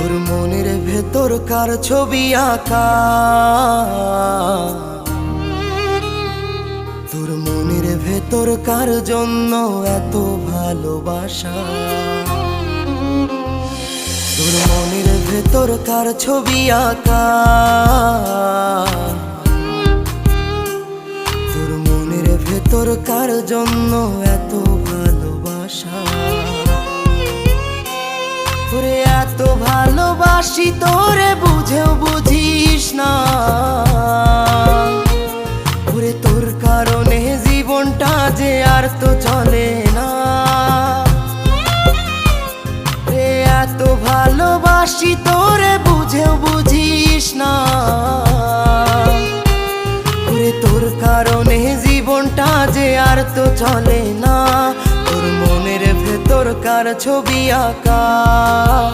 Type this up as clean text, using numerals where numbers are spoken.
তোর মনের ভেতর কার ছবি আঁকা, তোর মনের ভেতর কার জন্য এত ভালোবাসা, তোর মনের ভেতর কার ছবি আঁকা, তোর মনের ভেতর কার জন্য এত ভালোবাসা। তোরে এত ভালোবাসি তোরে বুঝেও বুঝিস না, ওরে তোর কারণে জীবনটা যে আর তো চলে না। এত ভালোবাসি তোরে বুঝেও বুঝিস না, ওরে তোর কারণে জীবনটা যে আর তো চলে না। তোর মনের ভেতর কার ছবি আঁকা।